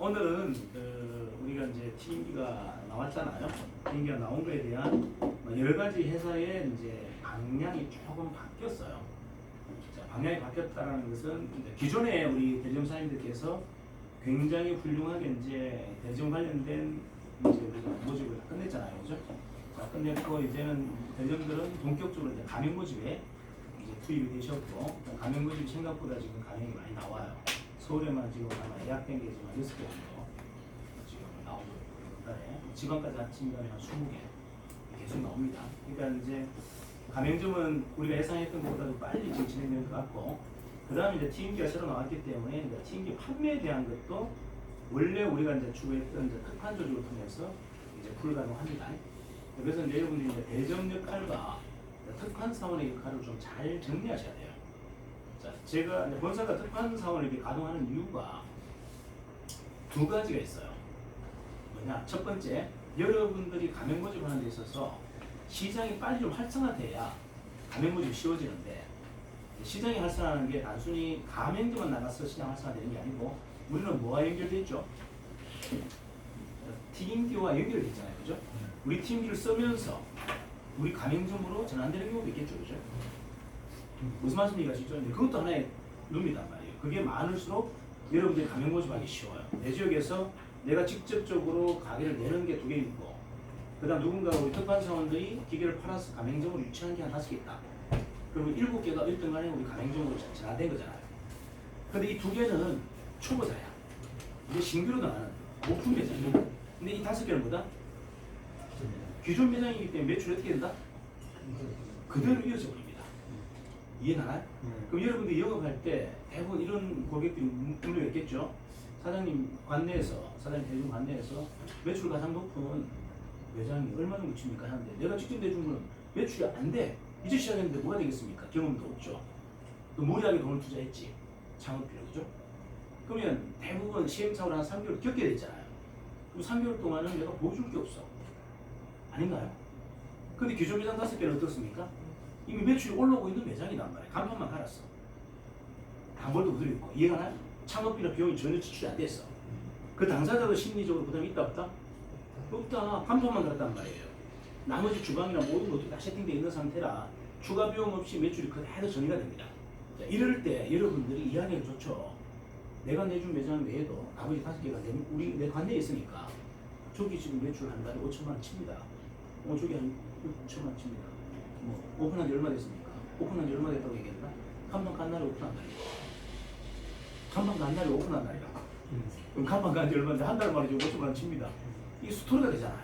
오늘은 우리가 이제 TM기가 나왔잖아요. TM기가 나온 거에 대한 여러 가지 회사의 이제 방향이 조금 바뀌었어요. 자, 방향이 바뀌었다는 것은 이제 기존에 우리 대리점사님들께서 굉장히 훌륭하게 이제 대리점 관련된 이제 우리가 모집을 다 끝냈잖아요, 그죠? 자, 끝냈고 이제는 대리점들은 본격적으로 이제 가맹 모집에 이제 투입이 되셨고, 가맹 모집 생각보다 지금 가맹이 많이 나와요. 서울에만 지금 아마 예약된 게 지금 6개 정도 지금 나오고 있고, 지방까지 합치면 한 20개 계속 나옵니다. 그러니까 이제 가맹점은 우리가 예상했던 것보다도 빨리 지금 진행되는 것 같고, 그 다음에 이제 TM기가 새로 나왔기 때문에 이제 TM기 판매에 대한 것도 원래 우리가 이제 추구했던 이제 특판 조직을 통해서 이제 불가능합니다. 그래서 이제 여러분들이 이제 대점 역할과 특판 사원의 역할을 좀 잘 정리하셔야 돼요. 자, 제가 본사가 특판 사원을 이렇게 가동하는 이유가 두 가지가 있어요. 뭐냐? 첫 번째, 여러분들이 가맹 모집하는 데 있어서 시장이 빨리 좀 활성화돼야 가맹 모집이 쉬워지는데, 시장이 활성화하는 게 단순히 가맹점만 나가서 시장 활성화되는 게 아니고 우리는 뭐와 연결돼 있죠? TM기와 연결돼 있잖아요, 그죠? 우리 TM기를 쓰면서 우리 가맹점으로 전환되는 경우도 있겠죠, 그죠? 무슨 말씀인지 아시죠? 그것도 하나의 룰이란 말이에요. 그게 많을수록 여러분들이 가맹 모집하기 쉬워요. 내 지역에서 내가 직접적으로 가게를 내는 게 2개 있고, 그 다음 누군가 우리 특판 사원들이 기계를 팔아서 가맹점으로 유치하는 게 한 5개 있다. 그러면 7개가 1등 간에 우리 가맹점으로 전환된 거잖아요. 근데 이 2개는 초보자야. 이게 신규로 나가는 오픈 매장이야. 근데 이 5개는 뭐다? 기존 매장이기 때문에 매출이 어떻게 된다? 그대로 이어져 버립니다. 이해나요? 그럼 여러분들이 영업할 때 대부분 이런 고객들이 물려있겠죠. 사장님 관내에서, 사장님 대중 관내에서 매출 가장 높은 매장이 얼마 정도 칩니까 하는데, 내가 직접 내준 거는 매출이 안 돼. 이제 시작했는데 뭐가 되겠습니까? 경험도 없죠. 또 무리하게 돈을 투자했지. 창업비로, 그죠? 그러면 대부분 시행착오를 한 3개월 겪게 되잖아요. 그럼 3개월 동안은 내가 보여줄 게 없어. 아닌가요? 근데 기존 매장 5개는 어떻습니까? 이미 매출이 올라오고 있는 매장이란 말이에요. 간판만 갈았어. 단골도 그대로 있고. 이해가 나요? 창업비나 비용이 전혀 지출이 안 됐어. 그 당사자도 심리적으로 부담이 있다 없다? 없다. 간판만 갈았단 말이에요. 나머지 주방이나 모든 것도 다 세팅되어 있는 상태라 추가 비용 없이 매출이 그대로 정리가 됩니다. 자, 이럴 때 여러분들이 이해하기가 좋죠. 내가 내준 매장 외에도 나머지 5개가 우리 내 관내에 있으니까 저기 지금 매출 한 달에 5천만 원 칩니다. 저기 한 6천만 원 칩니다. 뭐 오픈한 지 얼마 됐습니까? 오픈한 지 얼마 됐다고 얘기했나? 간판 간 날에 오픈한 날이고, 간판 간 날에 오픈한 날이라. 그럼 간판 간 지 얼마인데 한 달 만에 지금 5천만 원 칩니다. 이게 스토리가 되잖아요.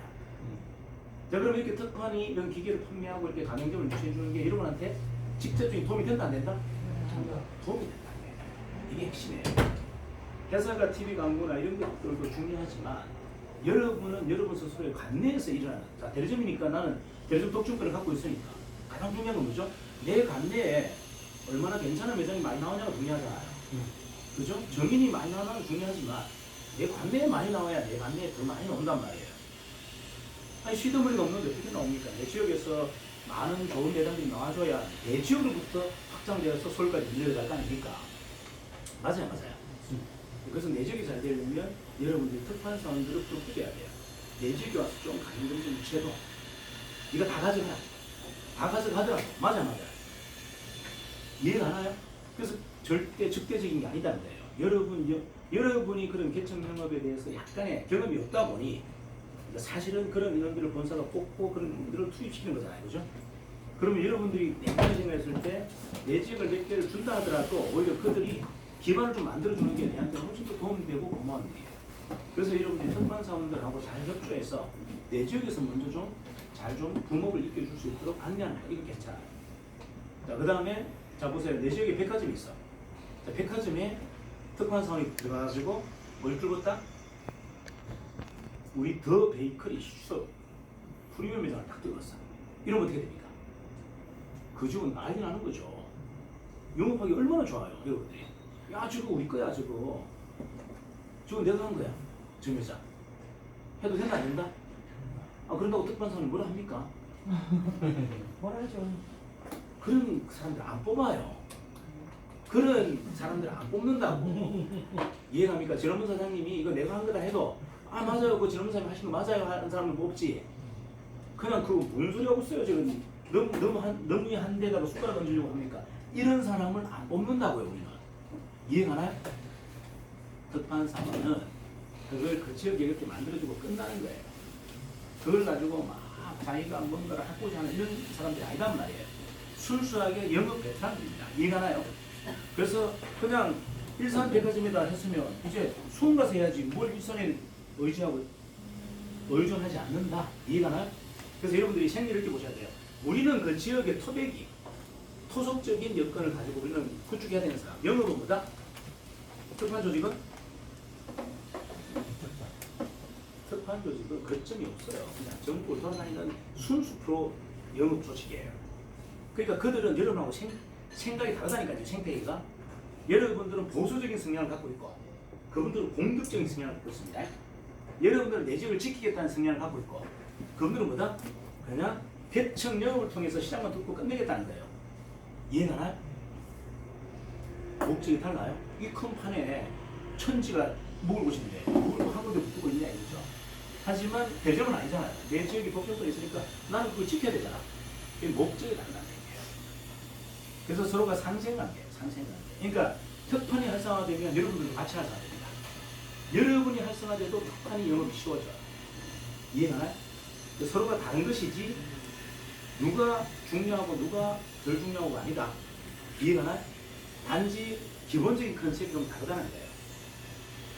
자, 그럼 이렇게 특판이 이런 기계를 판매하고 이렇게 가맹점을 유치해주는 게 여러분한테 직접적인 도움이 된다 안 된다? 도움이 된다. 이게 핵심이에요. 회사가 TV 광고나 이런 것들도 중요하지만 여러분은 여러분 스스로의 관내에서 일어나는, 자, 대리점이니까 나는 대리점 독점권을 갖고 있으니까 가장 중요한 건 뭐죠? 내 관내에 얼마나 괜찮은 매장이 많이 나오냐가 중요하잖아요. 그죠? 정인이 많이 나오는 건 중요하지만 내 관내에 많이 나와야 내 관내에 더 많이 나온단 말이에요. 아니, 시드물이 없는데 어떻게 나옵니까? 내 지역에서 많은 좋은 매장들이 나와줘야 내 지역으로부터 확장되어서 서울까지 밀려갈 거 아닙니까? 맞아요. 그래서 내 지역이 잘 되려면 여러분들이 특판 사원들을 뚫어야 돼요. 내 지역에 와서 좀 가맹점 좀 유치해도 이거 다 가져가. 다 가져가더라고. 맞아. 이해가 가나요? 그래서 절대 적대적인 게 아니다는 거예요. 여러분이 그런 개척 영업에 대해서 약간의 경험이 없다 보니 사실은 그런 인원들을 본사가 뽑고 그런 인원들을 투입시키는 거잖아요, 그죠? 그러면 여러분들이 내년에 생각했을 때 내 지역을 몇 개를 준다 하더라도 오히려 그들이 기반을 좀 만들어주는 게 내한테 훨씬 더 도움되고 고마운 일이에요. 그래서 여러분들이 특판 사원들하고 잘 협조해서 내 지역에서 먼저 좀 잘 좀 부목을 익혀줄 수 있도록 안내하는 거, 이거 괜찮아요. 자, 그 다음에 자 보세요. 내 지역에 백화점이 있어. 자, 백화점에 특판 사원이 들어가가지고 뭘 뚫었다? 우리 더 베이커리 슈 프리미엄 매장을 딱 뚫었어. 이러면 어떻게 됩니까? 그 집은 난리 나는 거죠. 영업하기 얼마나 좋아요, 여러분들이. 야, 저거 우리 거야, 저거 내가 한 거야, 저 매장. 해도 된다, 안 된다? 그런다고 특판 사원이 뭐라 합니까? 뭐라 하죠? 그런 사람들 안 뽑아요. 그런 사람들 안 뽑는다고. 이해갑니까? 전업무 사장님이 이거 내가 한 거다 해도 아 맞아요 그 전업무 사장님 하신 거 맞아요 하는 사람은 없지. 그냥 그거 뭔 소리 하고 있어요 지금 너무 한 데다가 숟가락 얹으려고 합니까? 이런 사람을 안 뽑는다고요 우리는. 이해가나요? 특판사무는 그걸 그 지역에 이렇게 만들어주고 끝나는 거예요. 그걸 가지고 막 자기가 뭔가를 하고자 하는 이런 사람들이 아니란 말이에요. 순수하게 영업 베테랑입니다. 이해가나요? 그래서 그냥 일산 백화점에다 했으면 이제 수원 가서 해야지 뭘 일산에 의존하지 않는다. 이해가나요? 그래서 여러분들이 생리를 이렇게 보셔야 돼요. 우리는 그 지역의 토백이 토속적인 여건을 가지고 우리는 구축해야 되는 사람. 영업은 뭐다? 특판 조직은? 특판 조직은 거점이 없어요. 그냥 전국을 돌아다니는 순수 프로 영업 조직이에요. 그러니까 그들은 여러분하고 생각이 다르다니까요. 생태계가. 여러분들은 보수적인 성향을 갖고 있고 그분들은 공격적인 성향을 갖고 있습니다. 여러분들은 내 지역을 지키겠다는 성향을 갖고 있고 그분들은 뭐다? 그냥 대청 영업을 통해서 시장만 뚫고 끝내겠다는 거예요. 이해가나요? 목적이 달라요. 이 큰 판에 천지가 묵을 곳인데 묵을 한 군데 붙고 있냐 이거죠. 하지만 대전은 아니잖아요. 내 지역이 독점권이 있으니까 나는 그걸 지켜야 되잖아. 이 목적이 다르다는 얘기예요. 그래서 서로가 상생관계. 그러니까 특판이 활성화되면 여러분들이 같이 활성화됩니다. 여러분이 활성화돼도 특판이 영업이 쉬워져요. 이해가나요? 서로가 다른 것이지 누가 중요하고 누가 덜 중요하고가 아니다. 이해가나요? 단지 기본적인 컨셉이 다르다는 거예요.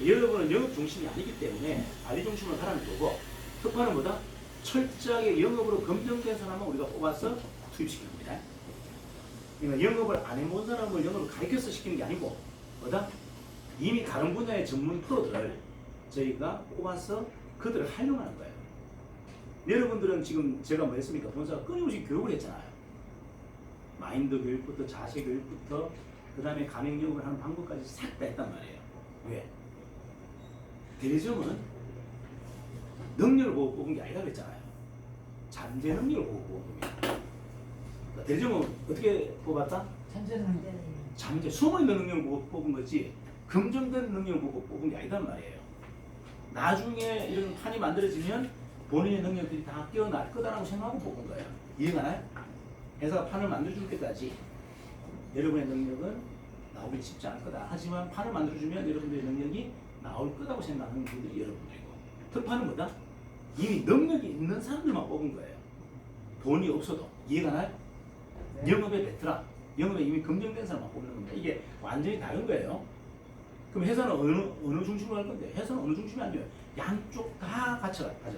여러분은 영업 중심이 아니기 때문에 관리 중심으로 가라는 거고 특판은 뭐다? 철저하게 영업으로 검증된 사람은 우리가 뽑아서 투입시키는 겁니다. 그러니까 영업을 안 해본 사람을 영업을 가르쳐서 시키는 게 아니고 뭐다? 이미 다른 분야의 전문 프로들을 저희가 뽑아서 그들을 활용하는 거예요. 여러분들은 지금 제가 뭐 했습니까? 본사가 끊임없이 교육을 했잖아요. 마인드 교육부터 자세 교육부터 그 다음에 가맹영업을 하는 방법까지 싹 다 했단 말이에요. 왜? 대리점은 능력을 보고 뽑은 게 아니라 그랬잖아요. 잠재 능력을 보고 뽑은 겁니다. 대리점은 어떻게 뽑았다? 잠재 숨어있는 능력을 보고 뽑은 거지 긍정된 능력을 보고 뽑은 게 아니단 말이에요. 나중에 이런 판이 만들어지면 본인의 능력들이 다 깨어날 거다라고 생각하고 뽑은 거예요. 이해가나요? 회사가 판을 만들어줄 때까지 여러분의 능력은 나오기 쉽지 않을 거다. 하지만 판을 만들어주면 여러분들의 능력이 나올 거라고 생각하는 분들이 여러분들이고 특판은 뭐다? 이미 능력이 있는 사람들만 뽑은 거예요. 돈이 없어도. 이해가나요? 영업의 베테랑, 영업에 이미 검증된 사람만 뽑는 겁니다. 이게 완전히 다른 거예요. 그럼 회사는 어느 중심으로 할 건데? 회사는 어느 중심이 안 돼요. 양쪽 다 같이 가자.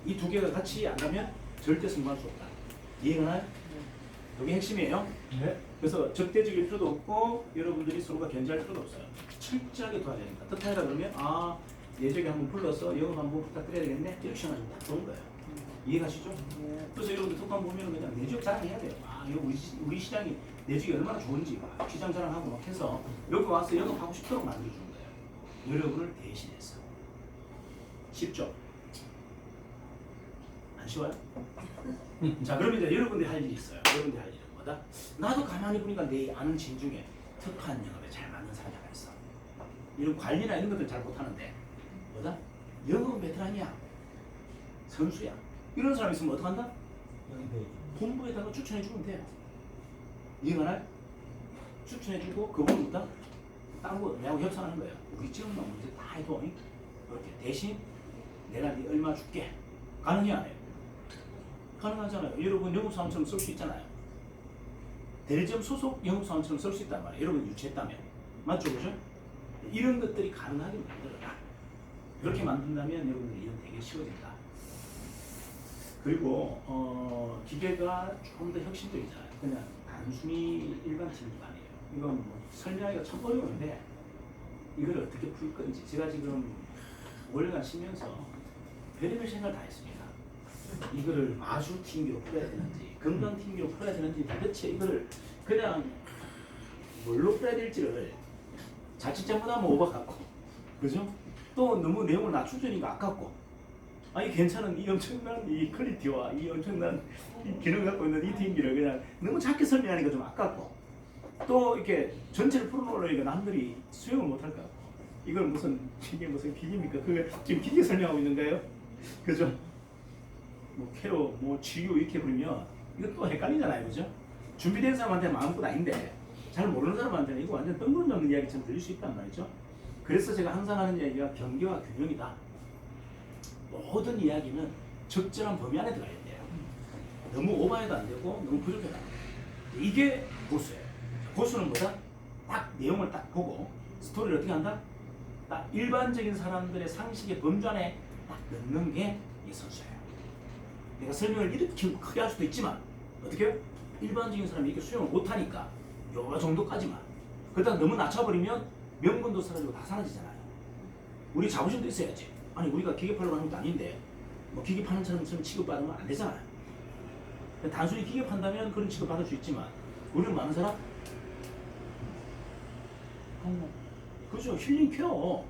이 두 개가 같이 안 가면 절대 성공할 수 없다. 이해가나요? 이게 핵심이에요. 네. 그래서 적대적일 필요도 없고 여러분들이 서로가 견제할 필요도 없어요. 철저하게 도와야 됩니다. 특판이라 그러면 예적에 한번 불러서 영업 한번 부탁드려야 되겠네. 이렇게 생각하시면 딱 좋은 거예요. 이해가시죠? 네. 그래서 여러분들 특판 보면 그냥 내 지역 자랑해야 돼요. 이거 우리 시장이 내 지역이 얼마나 좋은지 시장 자랑하고 막 해서 여기 와서 영업하고 싶도록 만들어주는 거예요. 여러분을 대신해서. 쉽죠? 안 쉬워요? 자, 그러면 이제 여러분들이 할 일이 있어요. 여러분들이 할 일은 뭐다? 나도 가만히 보니까 내 아는 지인 중에 특판 영업에 잘 맞는 사람이 하나 있어. 이런 관리나 이런 것들 잘 못하는데 뭐다? 영업 베테랑이야. 선수야. 이런 사람 있으면 어떡한다? 본부에다가 추천해주면 돼요. 이해가나요? 추천해주고 그분은 뭐다? 다른 거 내하고 협상하는 거예요. 우리 지역만 문제 다 해도 이렇게 대신 내가 네 얼마 줄게. 가능해 안 해요? 가능하잖아요. 여러분 영업사원처럼 쓸 수 있잖아요. 대리점 소속 영업사원처럼 쓸 수 있단 말이에요. 여러분 유치했다면. 맞죠? 그죠? 이런 것들이 가능하게 만들어라. 그렇게 만든다면 여러분들 일은 되게 쉬워진다. 그리고 기계가 조금 더 혁신적이잖아요. 그냥 단순히 일반 팀이 아니에요. 이건 뭐 설명하기가 참 어려운데 이걸 어떻게 풀 건지 제가 지금 5일간 쉬면서 별의별 생각을 다 했습니다. 이거를 마주 팀기로 풀어야 되는지 건강 팀기로 풀어야 되는지 도대체 이거를 그냥 뭘로 풀어야 될지를 자칫 잘못하면 오버 같고 그죠? 또 너무 내용을 낮추니까 아깝고 아니 괜찮은 이 엄청난 이 퀄리티와 이 엄청난 이 기능 갖고 있는 이 팀기를 그냥 너무 작게 설명하니까 좀 아깝고 또 이렇게 전체를 풀어놓으려니까 남들이 수용을 못할 것 같고 이걸 무슨 이게 무슨 기계입니까? 그게 지금 기계 설명하고 있는 거예요? 그죠? 뭐 케어, 뭐 치유 이렇게 부르면 이거 또 헷갈리잖아요, 그죠? 준비된 사람한테 마음껏 아닌데 잘 모르는 사람한테는 이거 완전 뜬구름 잡는 이야기처럼 들릴 수 있단 말이죠. 그래서 제가 항상 하는 이야기가 경계와 균형이다. 모든 이야기는 적절한 범위 안에 들어가야 돼요. 너무 오버해도 안 되고 너무 부족해도 안 돼요. 이게 고수예요. 고수는 뭐다? 딱 내용을 딱 보고 스토리를 어떻게 한다? 딱 일반적인 사람들의 상식의 범주 안에 딱 넣는 게 이 선수예요. 내가 설명을 이렇게 크게 할 수도 있지만 어떻게 해요? 일반적인 사람이 이렇게 수용을 못하니까 요 정도까지만. 그러다가 너무 낮춰버리면 명분도 사라지고 다 사라지잖아요. 우리 자부심도 있어야지. 아니 우리가 기계 팔려고 하는 것도 아닌데 뭐 기계 파는 사람처럼 취급받으면 안 되잖아요. 단순히 기계 판다면 그런 취급 받을 수 있지만 우리는 많은 사람 그죠. 힐링 케어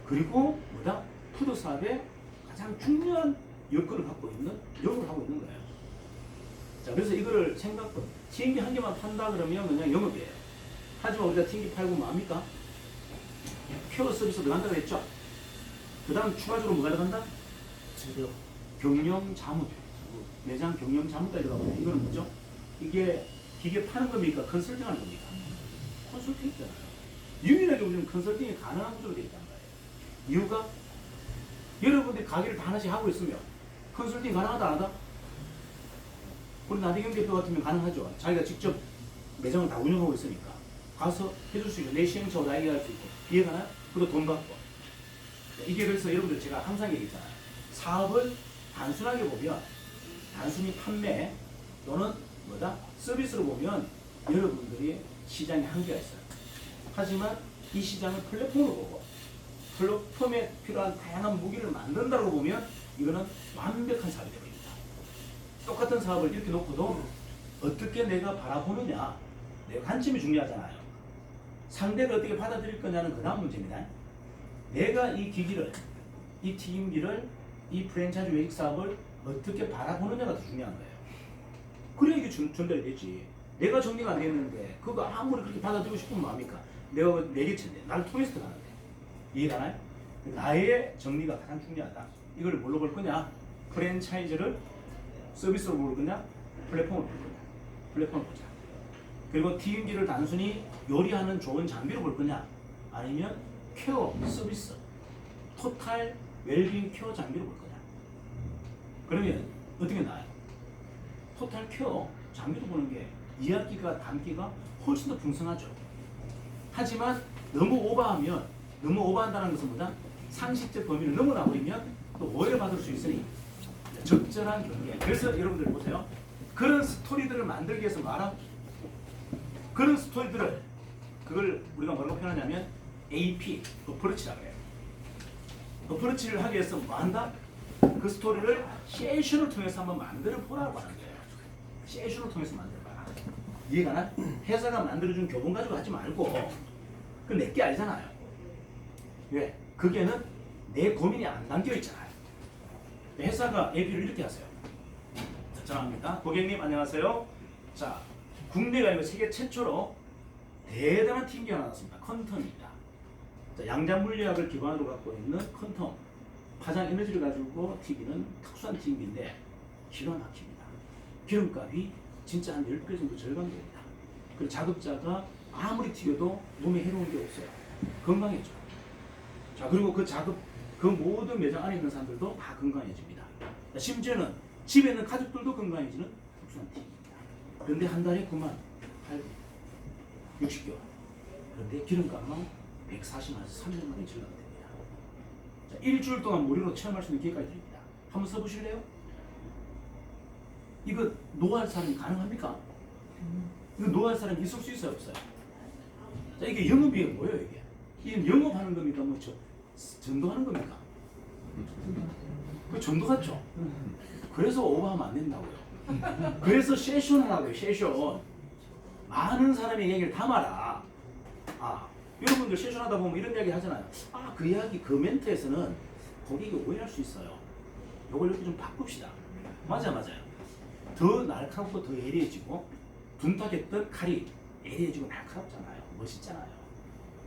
그리고 뭐다? 푸드 사업의 가장 중요한 여건을 갖고 있는 영업을 하고 있는 거예요. 자, 그래서 이거를 생각보다 TNG 한 개만 판다 그러면 그냥 영업이에요. 하지만 우리가 TNG 팔고 뭐합니까? 케어 서비스 들어간다고 했죠. 그 다음 추가적으로 뭐가 들어간다? 경영 자문, 매장 경영 자문까지 들어가거든요. 이거는 뭐죠? 이게 기계 파는 겁니까? 컨설팅 하는 겁니까? 컨설팅 있잖아요. 유일하게 우리는 컨설팅이 가능한 구조로 되어 있단 말이에요. 이유가 여러분들이 가게를 다 하나씩 하고 있으면 컨설팅 가능하다 안 하다? 우리 나대경 대표 같으면 가능하죠. 자기가 직접 매장을 다 운영하고 있으니까 가서 해줄 수 있고 내 시행착오 다 얘기할 수 있고 이해가나요? 그리고 돈 받고. 이게 그래서 여러분들 제가 항상 얘기했잖아요. 사업을 단순하게 보면 단순히 판매 또는 뭐다? 서비스로 보면 여러분들이 시장에 한계가 있어요. 하지만 이 시장을 플랫폼으로 보고 플랫폼에 필요한 다양한 무기를 만든다고 보면 이거는 완벽한 사업이 됩니다. 똑같은 사업을 이렇게 놓고도 어떻게 내가 바라보느냐, 내 관점이 중요하잖아요. 상대가 어떻게 받아들일 거냐는 그 다음 문제입니다. 내가 이 기기를, 이 튀김기를, 이 프랜차이즈 외식 사업을 어떻게 바라보느냐가 더 중요한 거예요. 그래야 이게 전달이 되지. 내가 정리가 안 됐는데 그거 아무리 그렇게 받아들이고 싶으면 뭐합니까? 내가 내리친데 나를 통해서 들어가는데 이해가나요? 나의 정리가 가장 중요하다. 이걸 뭘로 볼 거냐? 프랜차이즈를 서비스로 볼 거냐? 플랫폼으로 볼 거냐? 플랫폼을 보자. 그리고 튀김기를 단순히 요리하는 좋은 장비로 볼 거냐? 아니면 케어 서비스, 토탈 웰빙 케어 장비로 볼 거냐? 그러면 어떻게 나아요? 토탈 케어 장비로 보는 게 이야기가 담기가 훨씬 더 풍성하죠. 하지만 너무 오버한다는 것은 뭐다? 상식적 범위를 넘어나버리면 또 오해를 받을 수 있으니 적절한 경계. 그래서 여러분들 보세요. 그런 스토리들을 만들기 위해서 말하고 그런 스토리들을 그걸 우리가 뭐라고 표현하냐면 AP, 어프로치라고 해요. 어프로치를 하기 위해서 뭐 한다? 그 스토리를 세션을 통해서 한번 만들어 보라고 하는 거예요. 세션을 통해서 만들어 봐라. 이해가나? 회사가 만들어준 교본 가지고 하지 말고 그건 내게 아니잖아요. 왜? 그게는 내 고민이 안 담겨 있잖아요. 회사가 AP를 이렇게 하세요. 전화합니다. 고객님 안녕하세요. 자, 국내가 아니고 세계 최초로 대단한 튀김기 하나 나왔습니다. 컨텀입니다. 자, 양자 물리학을 기반으로 갖고 있는 컨텀. 파장 에너지를 가지고 튀기는 특수한 튀김기인데 기가 막힙니다. 기름값이 진짜 한 10배 정도 절감됩니다. 그리고 자급자가 아무리 튀겨도 몸에 해로운 게 없어요. 건강해져. 자, 그리고 그 모든 매장 안에 있는 사람들도 다 건강해집니다. 자, 심지어는 집에 있는 가족들도 건강해지는 특수한 튀김입니다. 그런데 한 달에 9만 8 60개월. 그런데 기름값만 140만에서 300만 원이 절감됩니다. 자, 일주일 동안 무료로 체험할 수 있는 기회까지 드립니다. 한번 써보실래요? 이거 노할 사람이 가능합니까? 이거 노할 사람이 있을 수 있어요, 없어요? 자, 이게 영업이에요, 뭐예요, 이게? 이게 영업하는 겁니까? 뭐, 전도하는 겁니까? 그 전도 같죠? 그래서 오버하면 안 된다고요. 그래서 세션 하라고요, 세션. 많은 사람의 얘기를 담아라. 아, 여러분들 세션 하다 보면 이런 이야기 하잖아요. 아, 그 이야기, 그 멘트에서는 고객이 오해할 수 있어요. 요걸 이렇게 좀 바꿉시다. 맞아요. 더 날카롭고 더 예리해지고 둔탁했던 칼이 예리해지고 날카롭잖아요. 멋있잖아요.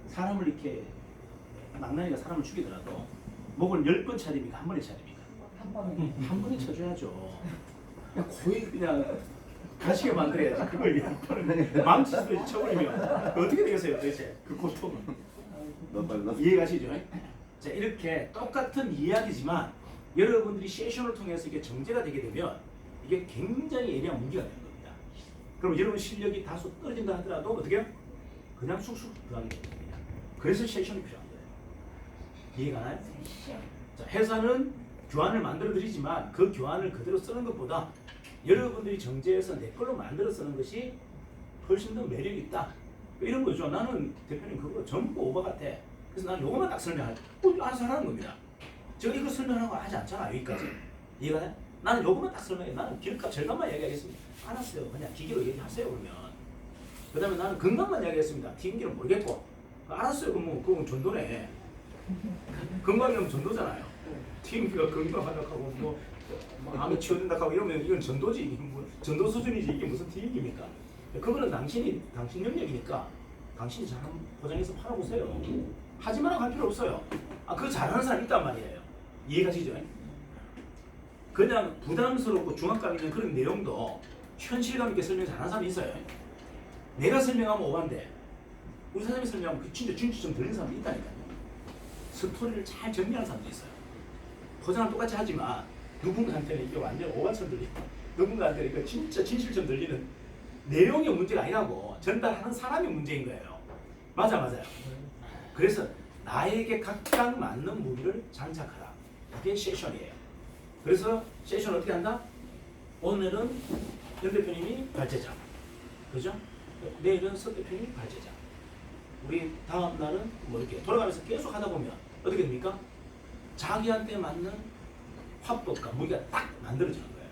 사람을 이렇게 망나니가 사람을 죽이더라도 목을 10번 차립니까? 한 번에 차립니까? 한 번에. 한 번에 쳐줘야죠. 그냥 거의 그냥 가시게 만들어야지. 그걸 한 번에 망치듯이 쳐버리면 어떻게 되겠어요 도대체 그 고통은. 이해가시죠? 자, 이렇게 똑같은 이야기지만 여러분들이 세션을 통해서 이게 정제가 되게 되면 이게 굉장히 예리한 문제가 되는 겁니다. 그럼 여러분 실력이 다소 떨어진다 하더라도 어떻게 해요? 그냥 쑥쑥 들어가게 됩니다. 그래서 세션이 필요한 거예요. 이해가 나요? 자, 회사는 교환을 만들어 드리지만 그 교환을 그대로 쓰는 것보다 여러분들이 정제해서 내 걸로 만들어 쓰는 것이 훨씬 더 매력이 있다. 이런 거죠. 나는 대표님 그거 전부 오버 같아. 그래서 나는 요거만 딱 설명할 알아서 하라는 겁니다. 제가 이거 설명하는 거 하지 않잖아. 여기까지. 이해가 돼? 나는 요거만 딱 설명해. 나는 기름값 절감만 얘기하겠습니다. 알았어요. 그냥 기계로 얘기하세요. 그러면. 그 다음에 나는 건강만 얘기하겠습니다. 튀김기는 모르겠고. 알았어요. 그건 전도네. 건강이면 전도잖아요. 튀김기가 건강하다고 하고 뭐 암이 치료된다고 하고 이러면 이건 전도지. 이게 뭐 전도 수준이지. 이게 무슨 튀김기입니까? 그거는 당신 영역이니까 당신이 잘 포장해서 팔아보세요. 하지 말라고 할 필요 없어요. 그거 잘하는 사람 있단 말이에요. 이해가시죠? 그냥 부담스럽고 중압감 있는 그런 내용도 현실감 있게 설명 잘하는 사람이 있어요. 내가 설명하면 오반데 우리 사장님이 설명하면 그 진짜 진취점 들리는 사람이 있다니까요. 스토리를 잘 정리하는 사람도 있어요. 포장을 똑같이 하지만 누군가한테는 이게 완전 오반처럼 들리고 누군가한테는 이거 진짜 진실처럼 들리는 내용의 문제가 아니라고 전달하는 사람이 문제인 거예요. 맞아요. 그래서 나에게 각각 맞는 무기를 장착하라. 그게 세션이에요. 그래서 세션 어떻게 한다? 오늘은 연 대표님이 발제자. 그죠? 내일은 서 대표님이 발제자. 우리 다음 날은 뭐 이렇게 돌아가면서 계속 하다 보면 어떻게 됩니까? 자기한테 맞는 화법과 무기가 딱 만들어지는 거예요.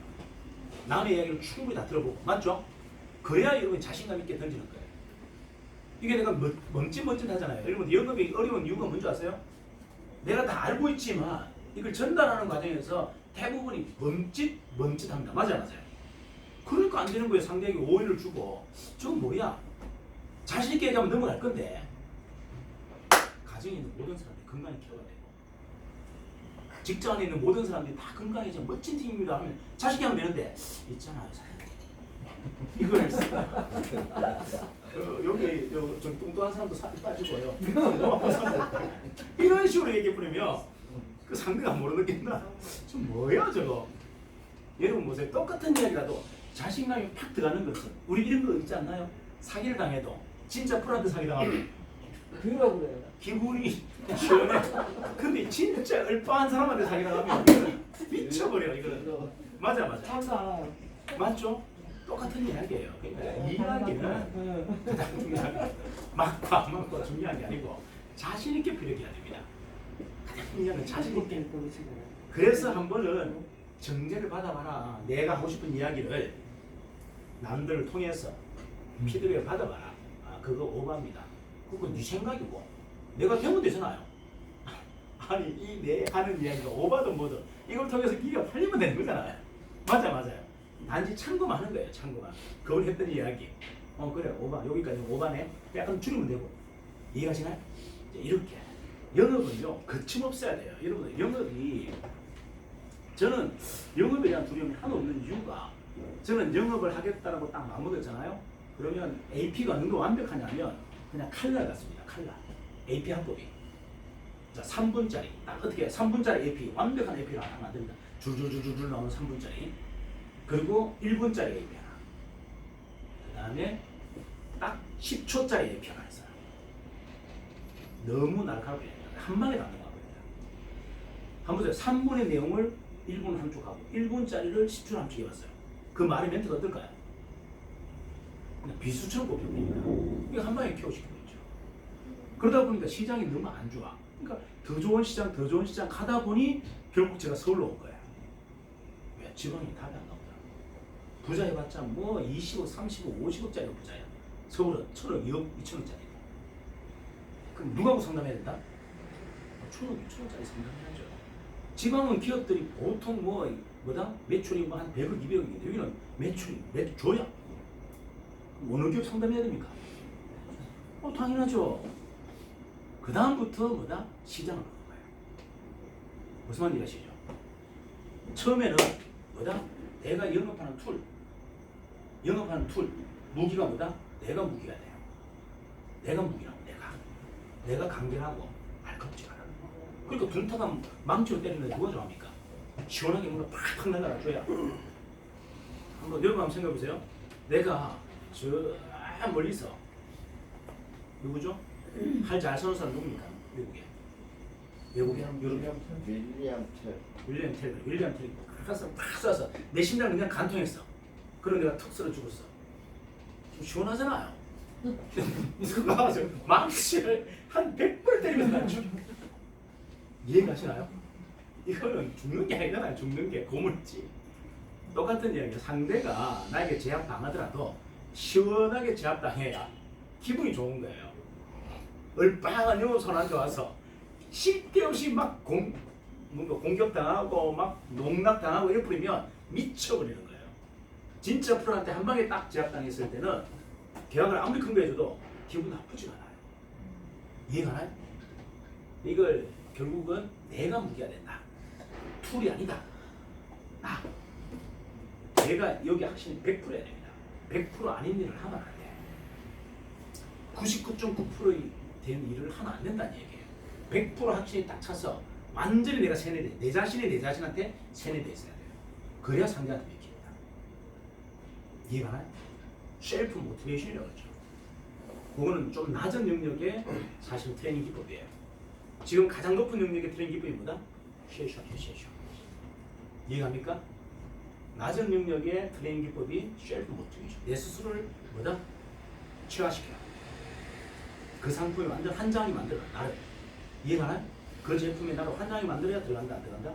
남의 이야기를 충분히 다 들어보고. 맞죠? 그래야 여러분이 자신감 있게 던지는 거예요. 이게 내가 멈칫멈칫 하잖아요. 여러분 영업이 어려운 이유가 뭔지 아세요? 내가 다 알고 있지만 이걸 전달하는 과정에서 대부분이 멈칫합니다. 맞아요. 그러니까 안 되는 거예요. 상대에게 오해를 주고 저건 뭐야? 자신 있게 얘기하면 넘어갈 건데 가정에 있는 모든 사람들이 건강히 케어가 되고 직장에 있는 모든 사람들이 다 건강해져 멋진 팀입니다 하면 자신 있게 하면 되는데 있잖아요. 이걸 여기 좀 뚱뚱한 사람도 살이 빠지고요. 이런 식으로 얘기해 버리면 그 상대가 모르겠나? 좀 뭐야 저거? 여러분 보세요. 똑같은 이야기라도 자신감이 팍 들어가는 것은 우리 이런 거 있지 않나요? 사기를 당해도 진짜 프로한테 사기 당하면 그러라고 그래요. 기분이 시원해. 근데 진짜 얼빠한 사람한테 사기 당하면 미쳐버려 이거는. 맞아. 참도 알아요. 맞죠? 똑같은 이야기예요. 그러니까 이야기는 가장 중요한 게 맞고 안 맞고 중요한 게 아니고 자신 있게 표현해야 됩니다. 가장 중요한 건 자신 있게. 그래서 한 번은 정제를 받아봐라. 내가 하고 싶은 이야기를 남들을 통해서 피드백을 받아봐라. 그거 오바입니다. 그건 네 생각이고 내가 되면 되잖아요. 아니 이 내 하는 이야기가 오바든 뭐든 이걸 통해서 기가 팔리면 되는 거잖아요. 맞아요. 단지 참고만 하는 거예요. 참고만. 그걸 했던 이야기. 그래 오바 여기까지 오바네. 약간 줄이면 되고. 이해가시나요? 이렇게 영업은요 거침없어야 돼요. 여러분들 영업이 저는 영업에 대한 두려움이 하나도 없는 이유가 저는 영업을 하겠다라고 딱 마음먹었잖아요. 그러면 AP가 어느 정도 완벽하냐면 그냥 칼날 같습니다. 칼날. AP 합법이. 자 3분짜리 딱 어떻게 3분짜리 AP 완벽한 AP를 하나 만듭니다. 줄줄줄줄 나오는 3분짜리. 그리고 1분짜리 AP 하나. 그 다음에 딱 10초짜리 AP 하나 있어요. 너무 날카롭게 한 방에 담는 거거든요. 한번 보세요. 3분의 내용을 1분 한쪽 하고 1분짜리를 10초 한쪽 해봤어요. 그 말의 멘트가 어떨까요? 그냥 비수처럼 꼽힙니다. 이거 한 방에 키워시키고 있죠. 그러다 보니까 시장이 너무 안 좋아. 그러니까 더 좋은 시장 가다 보니 결국 제가 서울로 온 거예요. 왜? 지방이 답이 안 나오더라고요. 부자 해봤자 뭐 20억, 30억, 50억짜리 부자야. 서울은 1,000억, 2억, 2천억짜리. 그럼 누구하고 상담해야 된다? 1,000억, 2천억짜리 상담해야죠. 지방은 기업들이 보통 뭐다? 매출이 뭐 한 100억, 200억인데 여기는 매출이 줘야. 어느 기업 상담해야 됩니까? 당연하죠. 그 다음부터 뭐다? 시장을 보는 거예요. 무슨 말인지 아시죠? 처음에는 뭐다? 내가 영업하는 툴, 무기가 뭐다? 내가 무기가 돼요. 내가 무기라고, 내가 강렬하고 말껍질하는 거. 그러니까 둔탁한 망치로 때리는 누가 좋아합니까? 시원하게 뭔가 팍팍 날라가줘야. 한번 여러분 한번 생각해 보세요. 내가 저 멀리서 누구죠? 팔 잘 서는 사람 누굽니까? 외국에 유럽 윌리엄 텔 가서 팍 쏴서 내 심장을 그냥 간통했어. 그럼 내가 턱 쓰러 죽었어. 좀 시원하잖아요. 망치를 한 100번 때리면서 난 죽어. 이해가시나요? 이거는 죽는 게 아니잖아요. 죽는 게 고물지. 똑같은 이야기예요. 상대가 나에게 제압 당하더라도 시원하게 제압 당해야 기분이 좋은 거예요. 얼빵한 영어 선한테 와서 쉴 데 없이 막 공격당하고 막 농락당하고 이래 버리면 미쳐버리는 거예요. 진짜 프로한테 한 방에 딱 제압당했을 때는 계약을 아무리 큰 거 해줘도 기분 나쁘지 않아요. 이해가나요? 이걸 결국은 내가 무기가 된다. 툴이 아니다. 내가 여기 확신이 100% 해야 됩니다. 100% 아닌 일을 하면 안 돼. 99.9%의 된 일을 하면 안 된다는 얘기예요. 100% 확신이 딱 차서 완전히 내가 세뇌돼. 내 자신이 내 자신한테 세뇌돼 있어야 돼요. 그래야 상대한테 믿깁니다. 이해가나요? 셀프 모티베이션이라고 그러죠. 그거는 좀 낮은 영역의 사실 트레이닝 기법이에요. 지금 가장 높은 영역의 트레이닝 기법이 뭐다? 쉐이션이에요. 쉐이션. 이해갑니까? 낮은 영역의 트레이닝 기법이 셀프 모티베이션. 내 스스로를 뭐다? 체화시켜요. 그 상품이 완전 한 장이 만들어. 나를. 이해가나요? 그 제품이 나를 한 장이 만들어야 들어간다, 안 들어간다?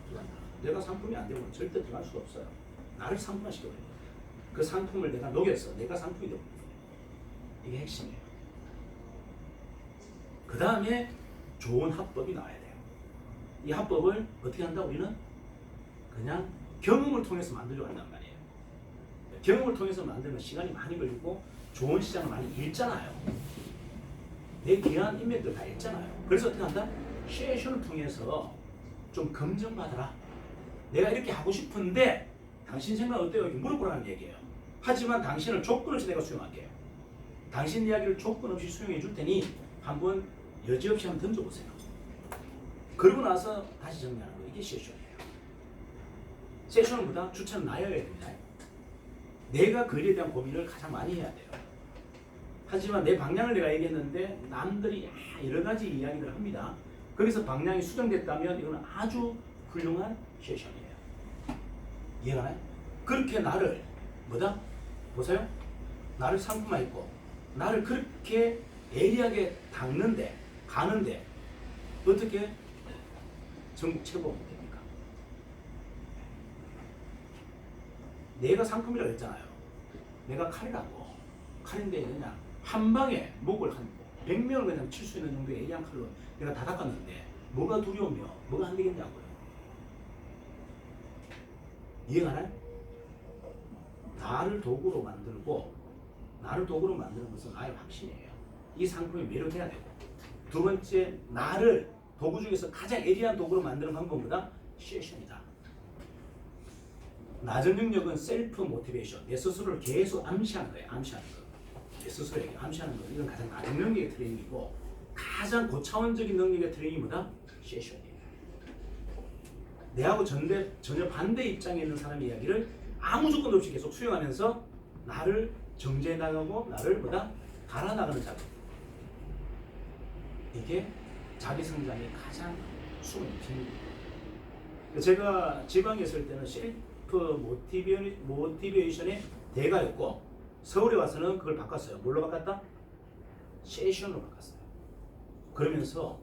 들어간다. 내가 상품이 안 되면 절대 들어갈 수가 없어요. 나를 상품화 시켜버려요. 그 상품을 내가 녹여서 내가 상품이 되고. 이게 핵심이에요. 그 다음에 좋은 합법이 나와야 돼요. 이 합법을 어떻게 한다? 우리는 그냥 경험을 통해서 만들려 한단 말이에요. 경험을 통해서 만들면 시간이 많이 걸리고 좋은 시장을 많이 잃잖아요. 내 귀한 인맥들 다 잃잖아요. 그래서 어떻게 한다? 세션을 통해서 좀 검증받아라. 내가 이렇게 하고 싶은데 당신 생각 어때요? 이렇게 물어보라는 얘기예요. 하지만 당신을 조건 없이 내가 수용할게요. 당신 이야기를 조건 없이 수용해 줄 테니 한번 여지없이 한번 던져보세요. 그러고 나서 다시 정리하는 거. 이게 세션이에요. 세션은 보다 주체는 나여야 됩니다. 내가 그 일에 대한 고민을 가장 많이 해야 돼요. 하지만 내 방향을 내가 얘기했는데 남들이 여러 가지 이야기를 합니다. 거기서 방향이 수정됐다면 이거는 아주 훌륭한 세션이에요. 이해가나요? 그렇게 나를 뭐다? 보세요. 나를 상품화했고 나를 그렇게 예리하게 닦는데 가는데 어떻게 전국 최고가 됩니까? 내가 상품이라고 했잖아요. 내가 칼이라고. 칼인데 그냥 한 방에 목을 한 100명을 그냥 칠 수 있는 정도의 예리한 칼로 내가 다 닦았는데 뭐가 두려우며 뭐가 안 되겠냐고요. 이해가나요? 나를 도구로 만들고 나를 도구로 만드는 것은 나의 확신이에요. 이 상품이 매력해야 되고 두 번째 나를 도구 중에서 가장 예리한 도구로 만드는 방법보다 시에션이다. 낮은 능력은 셀프 모티베이션. 내 스스로를 계속 암시하는 거예요. 암시하는 거. 내 스스로에게 암시하는 거. 이건 가장 낮은 능력의 트레이닝이고 가장 고차원적인 능력의 트레이닝이 뭐다? 시에션이에요. 내하고 전혀 반대 입장에 있는 사람의 이야기를 아무 조건 없이 계속 수용하면서 나를 정제해 나가고 나를 뭐다? 갈아나가는 작업. 이게 자기 성장의 가장 숨은 비밀이에요. 제가 지방에 있을 때는 셀프 모티베이션의 대가였고 서울에 와서는 그걸 바꿨어요. 뭘로 바꿨다? 세션으로 바꿨어요. 그러면서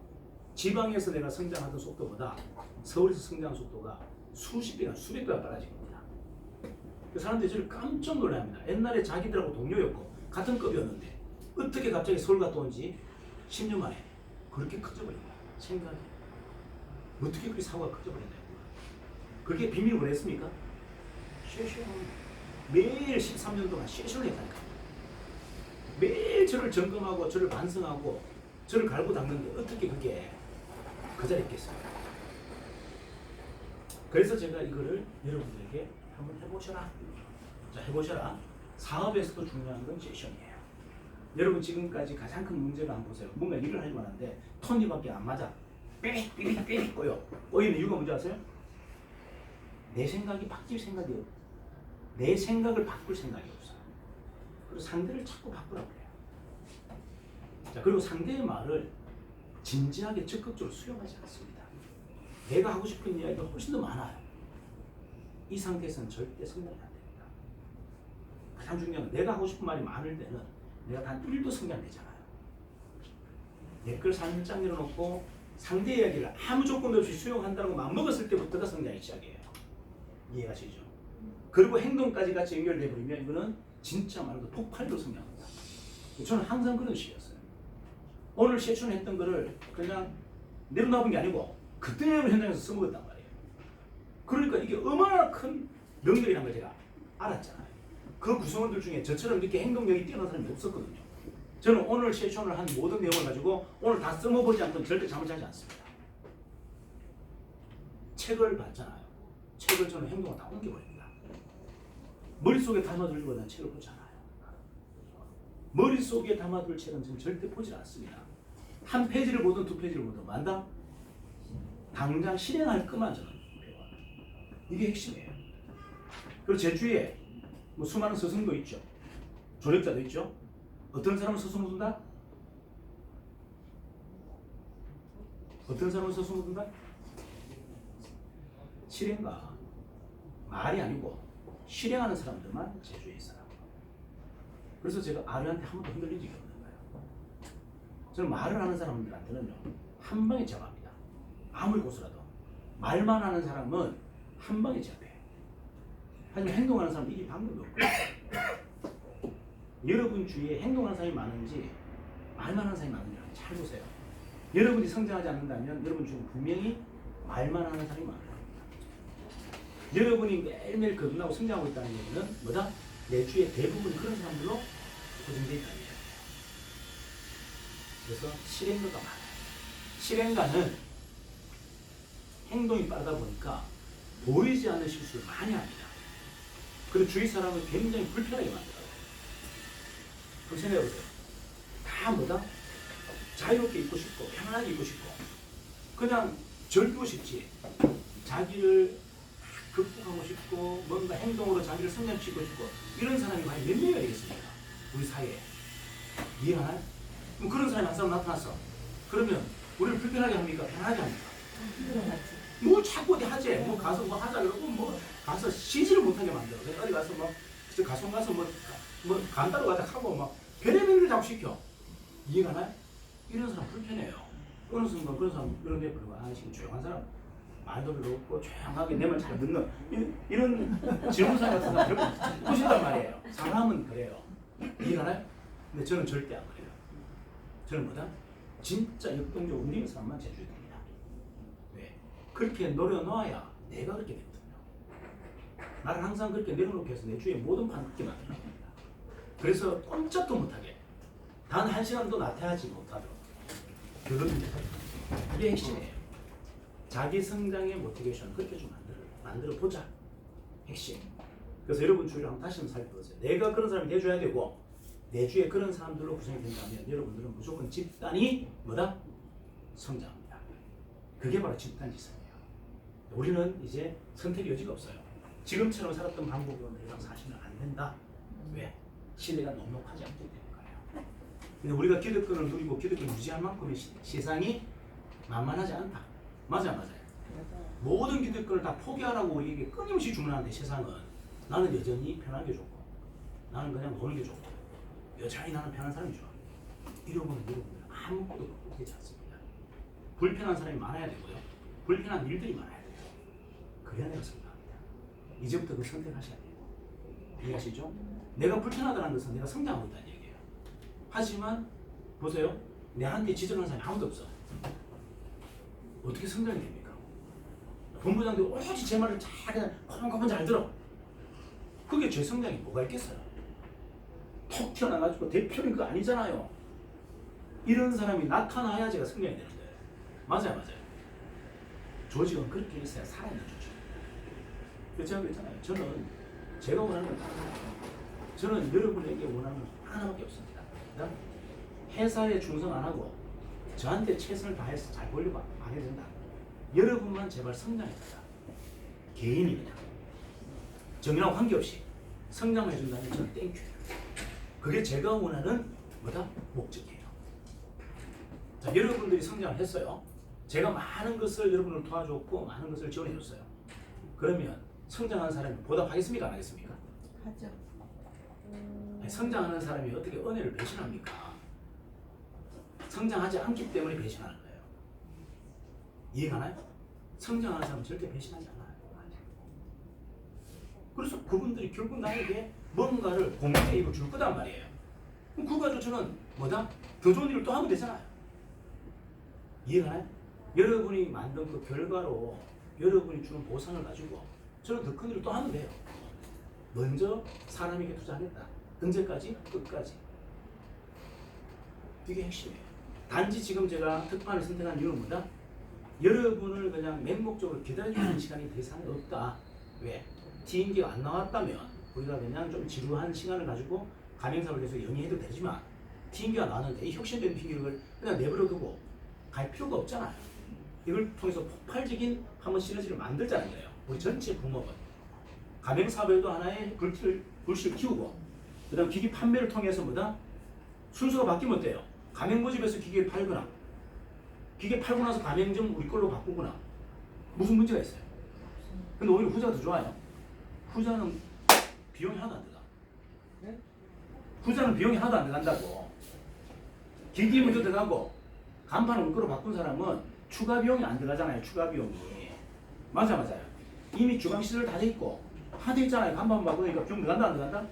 지방에서 내가 성장하던 속도보다 서울에서 성장한 속도가 수십 배나 수백 배가 빨라진 겁니다. 그 사람들이 저를 깜짝 놀랍니다. 옛날에 자기들하고 동료였고 같은 급이었는데 어떻게 갑자기 서울 갔다 온지 10년 만에 그렇게 커져버린 거야. 생각이. 어떻게 그렇게 사고가 커져버렸나요? 그게 비밀이 뭐랬습니까? 세션. 매일 13년 동안 세션을 했다니까. 매일 저를 점검하고 저를 반성하고 저를 갈고 닦는데 어떻게 그게 그 자리에 있겠어요? 그래서 제가 이거를 여러분들에게 한번 해보셔라. 자, 해보셔라. 사업에서도 중요한 건 세션이에요. 여러분 지금까지 가장 큰 문제가 한번 보세요. 뭔가 일을 하려고 하는데 톤이밖에 안 맞아. 삐삐삐삐 꼬여. 꼬이는 이유가 뭔지 아세요? 내 생각이 바뀔 생각이 없어. 내 생각을 바꿀 생각이 없어. 그리고 상대를 자꾸 바꾸라고 해요. 자, 그리고 상대의 말을 진지하게 적극적으로 수용하지 않습니다. 내가 하고 싶은 이야기가 훨씬 더 많아요. 이 상태에서는 절대 성장이 안 됩니다. 가장 중요한 건 내가 하고 싶은 말이 많을 때는 내가 단 1도 성장되잖아요. 내 걸 살짝 내려놓고 상대 이야기를 아무 조건도 없이 수용한다고 마음먹었을 때부터가 성장이 시작이에요. 이해가시죠? 그리고 행동까지 같이 연결돼 버리면 이거는 진짜 말로 폭발로 성장합니다. 저는 항상 그런 식이었어요. 오늘 세션을 했던 거를 그냥 내려놔본 게 아니고 그때는 현장에서 써먹었단 말이에요. 그러니까 이게 얼마나 큰 능력이라는 걸 제가 알았잖아요. 그 구성원들 중에 저처럼 이렇게 행동력이 뛰어난 사람이 없었거든요. 저는 오늘 세션을 한 모든 내용을 가지고 오늘 다 써먹어보지 않고는 절대 잠을 자지 않습니다. 책을 봤잖아요. 책을 저는 행동을 다 옮겨버립니다. 머릿속에 담아두려고 난 책을 보지 않아요. 머릿속에 담아둘 책은 지금 절대 보지 않습니다. 한 페이지를 보든 두 페이지를 보든 만다 당장 실행할 것만 저는 배워요. 이게 핵심이에요. 그리고 제 주위에 뭐 수많은 스승도 있죠. 조력자도 있죠. 어떤 사람은 스승을 둔다? 어떤 사람은 스승을 둔다? 실행가 말이 아니고 실행하는 사람들만 제 주위에 있어요. 그래서 제가 아르한테 한 번도 흔들린 적이 없는 거예요. 저는 말을 하는 사람들한테는요 한 방에 제압합니다. 아무리 고수라도 말만 하는 사람은 한 방에 제압해요. 하지만 행동하는 사람은 이게 방법이 없고 여러분 주위에 행동하는 사람이 많은지 말만 하는 사람이 많은지 잘 보세요. 여러분이 성장하지 않는다면 여러분 중에 분명히 말만 하는 사람이 많을 겁니다. 여러분이 매일매일 거듭나고 성장하고 있다는 얘기는 뭐다? 내 주위에 대부분 그런 사람들로 고정되어 있다는 얘기예요. 그래서 실행가가 많아요. 실행가는 행동이 빠르다 보니까 보이지 않는 실수를 많이 합니다. 그리고 주위 사람을 굉장히 불편하게 만들어요. 그럼 생각해보세요. 다 뭐다? 자유롭게 있고 싶고 편안하게 있고 싶고 그냥 즐기고 싶지 자기를 극복하고 싶고 뭔가 행동으로 자기를 성장시키고 싶고 이런 사람이 과연 몇 명이 되겠습니까? 우리 사회에. 이해하나요? 그럼 그런 사람이 한 사람 나타났어. 그러면 우리를 불편하게 합니까? 편하게 합니까? 뭐 자꾸 어디 하지? 뭐 가서 뭐 하자 그러고 뭐 가서 쉬지를 못하게 만들어. 그냥 어디 가서 뭐 가서 가서 뭐 간다고 가자 하고 막 별의별 일 자꾸 시켜. 이해가 나요? 이런 사람 불편해요. 어느 순간 그런 사람 이런 데 별로 안 하시고 조용한 사람 말도 별로 없고 조용하게 내 말 잘 듣는 이런 질문사 같은 사람 여러분 보신단 말이에요. 사람은 그래요. 이해가 나요? 근데 저는 절대 안 그래요. 저는 뭐다? 진짜 역동적으로 움직이는 사람만 제주에 됩니다. 왜? 그렇게 노려놓아야 내가 그렇게 되거든요. 나를 항상 그렇게 내려놓게 해서 내 주위에 모든 판 그렇게 만들어 납니다. 그래서 꼼짝도 못하게 단 1시간도 나태하지 못하도록 그거는 이게 핵심이에요. 자기 성장의 모티베이션 그렇게 좀 만들어 보자. 핵심. 그래서 여러분 주위를 한번 다시 한번 살펴보세요. 내가 그런 사람이 돼줘야 되고 내 주위에 그런 사람들로 구성이 된다면 여러분들은 무조건 집단이 뭐다? 성장합니다. 그게 바로 집단 지성이에요. 우리는 이제 선택의 여지가 없어요. 지금처럼 살았던 방법으로 내가 사시면 안 된다. 왜? 시대가 녹록하지 않기 때문이에요. 근데 우리가 기득권을 누리고 기득권을 유지할 만큼의 세상이 만만하지 않다. 맞아요. 모든 기득권을 다 포기하라고 우리에게 끊임없이 주문하는데 세상은 나는 여전히 편하게 좋고 나는 그냥 노는 게 좋고 여전히 나는 편한 사람이 좋아. 이러고는 여러분들 아무것도 되지 않습니다. 불편한 사람이 많아야 되고요. 불편한 일들이 많아야 돼요. 그래야 내가 성장합니다. 이제부터 그 선택하셔야 돼요. 이해하시죠? 내가 불편하다는 것은 내가 성장하고 있다는 얘기예요. 하지만 보세요. 내한테 지적하는 사람이 아무도 없어. 어떻게 성장이 됩니까? 본부장도 오직 제 말을 잘 그냥 커먼커먼 잘 들어. 그게 제 성장이 뭐가 있겠어요? 톡 튀어나가지고 대표는 그거 아니잖아요. 이런 사람이 나타나야 제가 성장이 되는 거예요. 맞아요. 조직은 그렇게 있어야 살아있는 조직. 그래서 제가 그랬잖아요. 저는 제가 원하는 건 다르다. 저는 여러분에게 원하는 건 하나밖에 없습니다. 회사에 충성 안 하고 저한테 최선을 다해서 잘 보려고 안 해도 된다. 여러분만 제발 성장해달라. 개인이 그냥 정이랑 관계없이 성장을 해준다면 저는 땡큐예요. 그게 제가 원하는 뭐다? 목적이에요. 자, 여러분들이 성장을 했어요. 제가 많은 것을 여러분을 도와줬고 많은 것을 지원해줬어요. 그러면 성장하는 사람이 보답하겠습니까? 안 하겠습니까? 하죠. 아니, 성장하는 사람이 어떻게 은혜를 배신합니까? 성장하지 않기 때문에 배신하는 거예요. 이해가나요? 성장하는 사람은 절대 배신하지 않아요. 그래서 그분들이 결국 나에게 뭔가를 공동의 이익을 줄 거단 말이에요. 그럼 그거 가지고 저는 뭐다? 더 좋은 일을 또 하면 되잖아요. 이해가나요? 여러분이 만든 그 결과로 여러분이 주는 보상을 가지고 저는 더 큰 일을 또 하면 돼요. 먼저 사람에게 투자하겠다. 언제까지? 끝까지. 이게 핵심이에요. 단지 지금 제가 특판을 선택한 이유는 뭐다? 여러분을 그냥 맹목적으로 기다려주는 시간이 더 이상 없다. 왜? TM기가 안 나왔다면 우리가 그냥 좀 지루한 시간을 가지고 가맹사업을 계속 영위해도 되지만 TM기가 나왔는데 이 혁신적인 TM기를 그냥 내버려두고 갈 필요가 없잖아요. 이걸 통해서 폭발적인 한번 시너지를 만들자는 거예요. 우리 전체 부목은 가맹사업에도 하나의 불씨를 키우고 그 다음 기기 판매를 통해서 뭐다? 순서가 바뀌면 어때요? 가맹모집에서 기계를 팔거나 기계 팔고 나서 가맹점 우리 걸로 바꾸거나 무슨 문제가 있어요? 근데 오히려 후자가 더 좋아요. 후자는 비용이 하나도 안 들어가. 네? 후자는 비용이 하나도 안 들어간다고. 기기 먼저 들어가고 간판을 우리 걸로 바꾼 사람은 추가 비용이 안 들어가잖아요. 추가 비용이. 맞아요. 이미 주방시설 다 돼 있고 다 돼 있잖아요. 간판 바꾸니까 비용 들어간다 안 들어간다?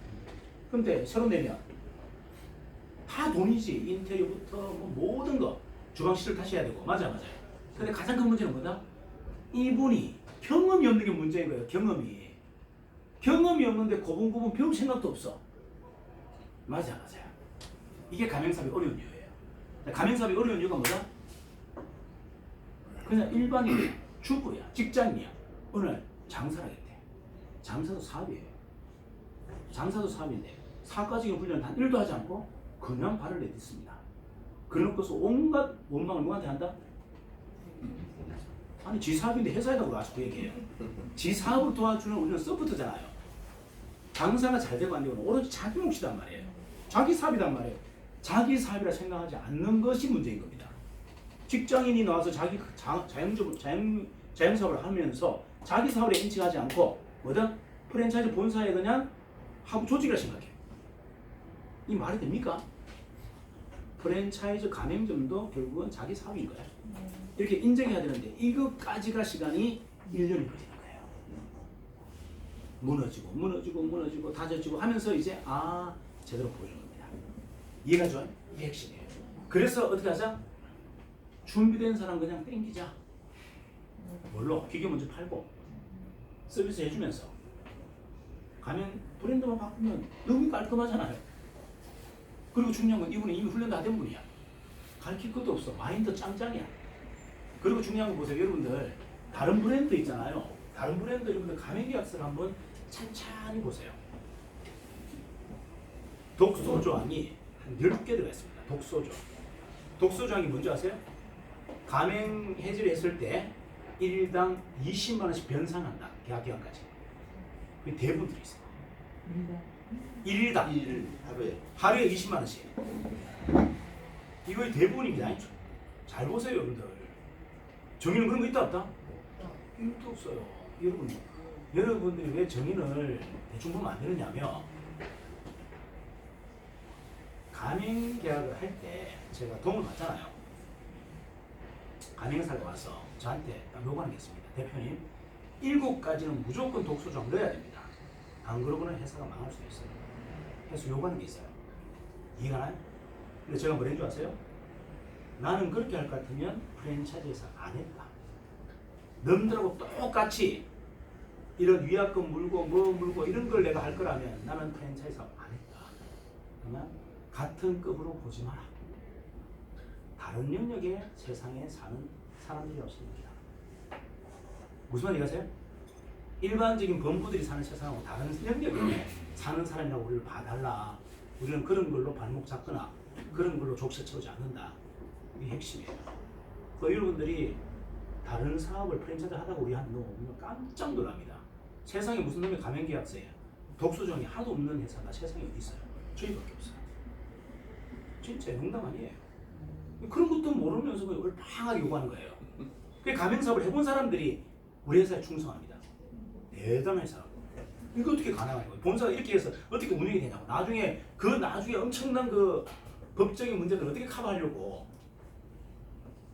근데 새로 내면 다 돈이지. 인테리어부터 뭐 모든 거 주방시설 다시 해야 되고. 맞아요. 근데 가장 큰 문제는 뭐다? 이분이 경험이 없는 게 문제인 거예요. 경험이 없는데 고분고분 배울 생각도 없어. 맞아요. 이게 가맹사업이 어려운 이유예요. 가맹사업이 어려운 이유가 뭐다? 그냥 일반인이야, 주부야, 직장인이야. 오늘 장사를 하겠대. 장사도 사업이에요. 장사도 사업인데 사업가적인 훈련을 단 1도 하지 않고 그냥 발을 내딛습니다. 그러고서 온갖 원망을 누구한테 한다? 아니 지 사업인데 회사에다가 와서 그 얘기해요. 지 사업을 도와주는 우리는 서포트잖아요. 장사가 잘 되고 안 되고 오로지 자기 몫이단 말이에요. 자기 사업이단 말이에요. 자기 사업이라 생각하지 않는 것이 문제인 겁니다. 직장인이 나와서 자기 자영사업을 하면서 자기 사업에 인식하지 않고 뭐다? 프랜차이즈 본사에 그냥 하부 조직이라 생각해요. 이 말이 됩니까? 프랜차이즈 가맹점도 결국은 자기 사업인 거예요. 이렇게 인정해야 되는데 이것까지가 시간이 1년이 걸리는 거예요. 무너지고 다져지고 하면서 이제 제대로 보여주는 겁니다. 이해가 좋아요? 이게 핵심이에요. 그래서 어떻게 하자? 준비된 사람 그냥 땡기자. 뭘로? 기계 먼저 팔고 서비스 해주면서 가면 브랜드만 바꾸면 너무 깔끔하잖아요. 그리고 중요한 건 이분은 이미 훈련 다 된 분이야. 가르칠 것도 없어. 마인드 짱짱이야. 그리고 중요한 거 보세요. 여러분들 다른 브랜드 있잖아요. 다른 브랜드 여러분들 가맹계약서를 한번 찬찬히 보세요. 독소조항이 한 10개 들어가 있습니다. 독소조항이 뭔지 아세요? 가맹 해지를 했을 때 1일당 20만 원씩 변상한다. 계약 기간까지. 그게 대부분 들어있어요. 1일당 1일 하루에 20만 원씩. 이거의 대부분입니다. 잘 보세요, 여러분들. 정의는 그런 거 있다 없다? 이것도 없어요. 여러분들이 왜 정의를 대충 보면 안 되느냐면 가맹 계약을 할 때 제가 도움을 받잖아요. 가맹사가 와서 저한테 요구하는 게 있습니다. 대표님, 7가지는 무조건 독소조항 넣어야 됩니다. 안 그러고는 회사가 망할 수 있어요. 그래서 요구하는 게 있어요. 이해가 나요? 근데 제가 뭐라는 줄 아세요? 나는 그렇게 할 것 같으면 프랜차이즈에서 안 했다. 너희들하고 똑같이 이런 위약금 물고 뭐 물고 이런 걸 내가 할 거라면 나는 프랜차이즈 안 했다. 그러면 같은 급으로 보지 마라. 다른 영역의 세상에 사는 사람들이라고 생각합니다. 무슨 말인지 아세요? 일반적인 범부들이 사는 세상하고 다른 영역에 사는 사람이라고 우리를 봐달라. 우리는 그런 걸로 발목 잡거나 그런 걸로 족쇄 채우지 않는다. 이게 핵심이에요. 또 여러분들이 다른 사업을 프랜차이즈 하다가 우리 한테 놓으면 깜짝 놀랍니다. 세상에 무슨 놈의 가맹계약서에 독소정이 하도 없는 회사가 세상에 어디 있어요? 저희밖에 없어요. 진짜 농담 아니에요. 그런 것도 모르면서 그냥 얼팡하게 요구하는 거예요. 그 가맹사업을 해본 사람들이 우리 회사에 충성합니다. 대단한 사람. 이거 어떻게 가능한 거예요? 본사가 이렇게 해서 어떻게 운영이 되냐고. 나중에 엄청난 그 법적인 문제들을 어떻게 커버하려고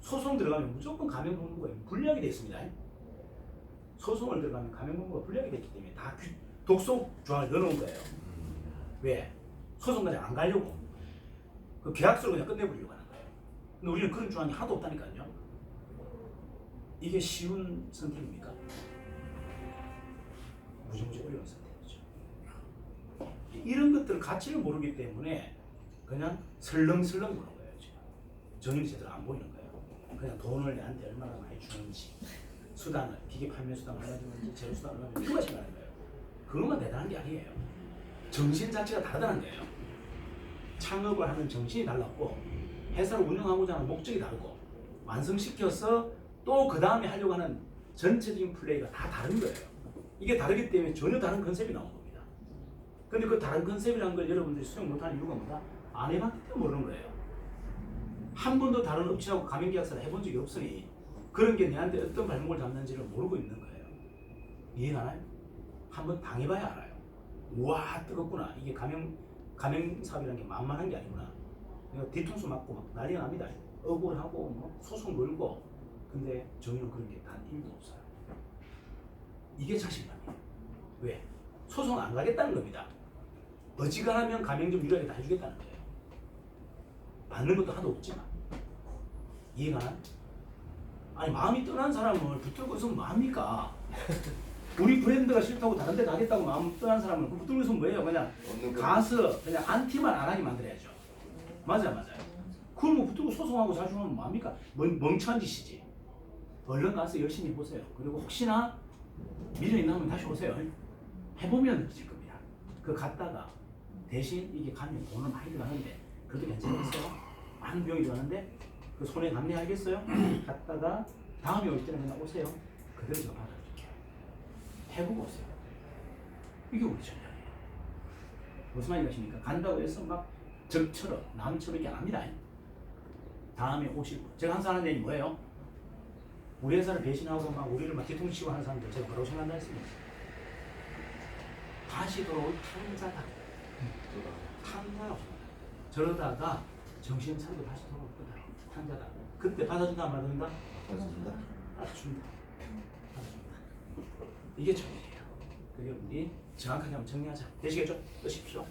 소송 들어가면 무조건 가맹본부가 불리하게 되어 있습니다. 소송을 들어가면 가맹본부가 불리하게 됐기 때문에 다 독소 조항을 넣어놓은 거예요. 왜? 소송까지 안 가려고. 그 계약서로 그냥 끝내버리려고 하는 거예요. 근데 우리는 그런 조항이 하나도 없다니까요. 이게 쉬운 선택입니까? 무지무지 어려운 선택이죠. 이런 것들 가치를 모르기 때문에 그냥 설렁설렁 보는 거예요. 지금 정의를 제대로 안 보이는 거예요. 그냥 돈을 내한테 얼마나 많이 주는지, 수단을, 기계 판매 수단 얼마나 주는지, 재료 수단 얼마나 주는지 그것만 생각하는 거예요. 그것만 대단한 게 아니에요. 정신 자체가 다르다는 거예요. 창업을 하는 정신이 달랐고 회사를 운영하고자 하는 목적이 다르고 완성시켜서 또 그 다음에 하려고 하는 전체적인 플레이가 다 다른 거예요. 이게 다르기 때문에 전혀 다른 컨셉이 나온 겁니다. 근데 그 다른 컨셉이라는 걸 여러분들이 수용 못하는 이유가 뭐다? 안 해봤기 때문에 모르는 거예요. 한 번도 다른 업체하고 가맹계약서를 해본 적이 없으니 그런 게 내한테 어떤 발목을 잡는지를 모르고 있는 거예요. 이해가나요? 한번 당해봐야 알아요. 우와 뜨겁구나. 이게 가맹사업이라는 게 만만한 게 아니구나. 내가 뒤통수 맞고 막 난리가 납니다. 억울하고 뭐 소송 걸고. 근데 저희는 그런 게 단 1도 없어요. 이게 자신감이에요. 왜? 소송 안 가겠다는 겁니다. 어지간하면 가맹점 유리하게 다 해주겠다는 거예요. 받는 것도 하도 없지만. 이해가나요? 아니 마음이 떠난 사람을 붙들고 있으면 뭐합니까? 우리 브랜드가 싫다고 다른 데 가겠다고 마음 떠난 사람을 붙들고 있으면 뭐예요? 그냥 가서 그냥 안티만 안 하게 만들어야죠. 맞아요. 그걸 뭐 붙들고 소송하고 자중하면 뭐합니까? 멍청한 짓이지. 얼른 가서 열심히 해보세요. 그리고 혹시나 미련이 남으면 다시 오세요. 해보면 느낄 겁니다. 그 갔다가 대신 이게 가면 돈은 많이 들어가는데 그래도 괜찮겠어요? 많은 비용이 들어가는데 그 손해 감내하겠어요? 갔다가 다음에 올 때는 그냥 오세요. 그대로 제가 받아줄게요. 해보고 오세요. 이게 우리 전략이에요. 무슨 말인지 아십니까? 간다고 해서 막 적처럼 남처럼 이렇게 안 합니다. 다음에 오시고 제가 항상 하는 얘기 뭐예요? 우리 회사를 배신하고 막 우리를 막 뒤통수 치고 하는 사람들 제가 뭐라고 생각한다 했습니다. 다시 돌아올 탕자다. 탕자라고 저러다가 정신 차리고 다시 돌아올 거다. 탕자다. 그때 받아준다 안 받아준다? 받아준다. 받아준다. 이게 정의예요. 그게 우리 정확하게 한번 정리하자. 되시겠죠? 끄십시오.